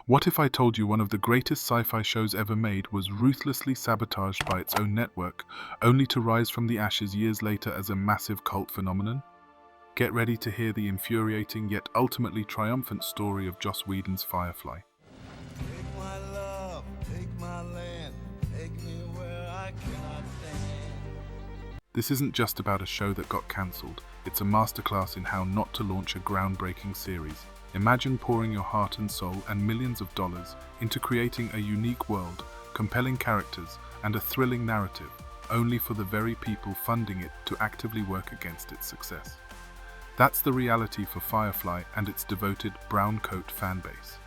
What if I told you one of the greatest sci-fi shows ever made was ruthlessly sabotaged by its own network, only to rise from the ashes years later as a massive cult phenomenon? Get ready to hear the infuriating yet ultimately triumphant story of Joss Whedon's Firefly. Take my love, take my land, take me where I cannot stand. This isn't just about a show that got cancelled, it's a masterclass in how not to launch a groundbreaking series. Imagine pouring your heart and soul and millions of dollars into creating a unique world, compelling characters, and a thrilling narrative, only for the very people funding it to actively work against its success. That's the reality for Firefly and its devoted Browncoat fanbase.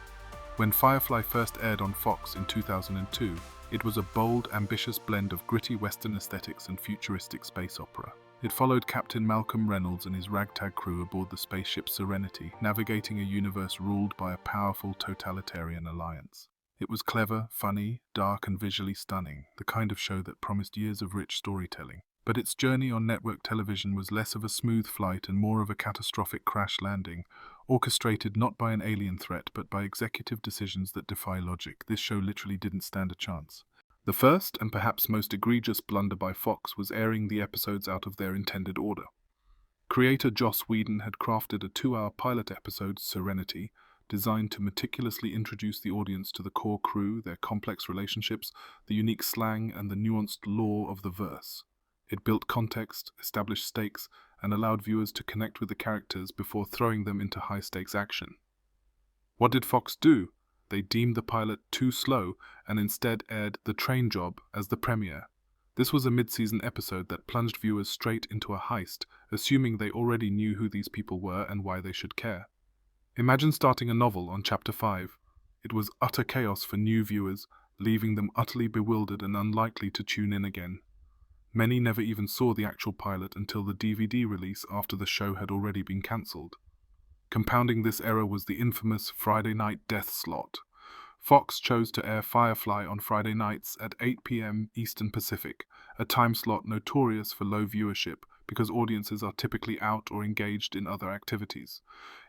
When Firefly first aired on Fox in 2002, it was a bold, ambitious blend of gritty Western aesthetics and futuristic space opera. It followed Captain Malcolm Reynolds and his ragtag crew aboard the spaceship Serenity, navigating a universe ruled by a powerful totalitarian alliance. It was clever, funny, dark, and visually stunning, the kind of show that promised years of rich storytelling. But its journey on network television was less of a smooth flight and more of a catastrophic crash landing, orchestrated not by an alien threat but by executive decisions that defy logic. This show literally didn't stand a chance. The first and perhaps most egregious blunder by Fox was airing the episodes out of their intended order. Creator Joss Whedon had crafted a 2-hour pilot episode, Serenity, designed to meticulously introduce the audience to the core crew, their complex relationships, the unique slang, and the nuanced lore of the verse. It built context, established stakes, and allowed viewers to connect with the characters before throwing them into high-stakes action. What did Fox do? They deemed the pilot too slow and instead aired The Train Job as the premiere. This was a mid-season episode that plunged viewers straight into a heist, assuming they already knew who these people were and why they should care. Imagine starting a novel on Chapter 5. It was utter chaos for new viewers, leaving them utterly bewildered and unlikely to tune in again. Many never even saw the actual pilot until the DVD release after the show had already been cancelled. Compounding this error was the infamous Friday night death slot. Fox chose to air Firefly on Friday nights at 8 p.m. Eastern Pacific, a time slot notorious for low viewership because audiences are typically out or engaged in other activities.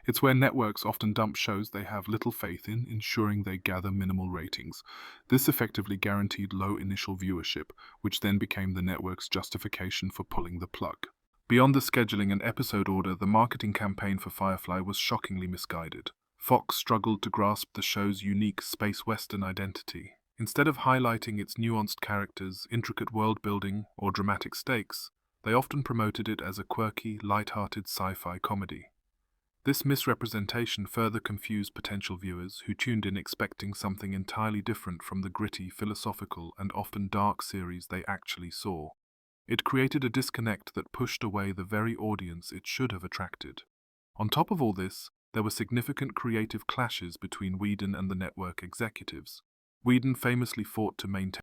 It's where networks often dump shows they have little faith in, ensuring they gather minimal ratings. This effectively guaranteed low initial viewership, which then became the network's justification for pulling the plug. Beyond the scheduling and episode order, the marketing campaign for Firefly was shockingly misguided. Fox struggled to grasp the show's unique space western identity. Instead of highlighting its nuanced characters, intricate world building, or dramatic stakes, they often promoted it as a quirky, light-hearted sci-fi comedy. This misrepresentation further confused potential viewers who tuned in expecting something entirely different from the gritty, philosophical, and often dark series they actually saw. It created a disconnect that pushed away the very audience it should have attracted. On top of all this, there were significant creative clashes between Whedon and the network executives. Whedon famously fought to maintain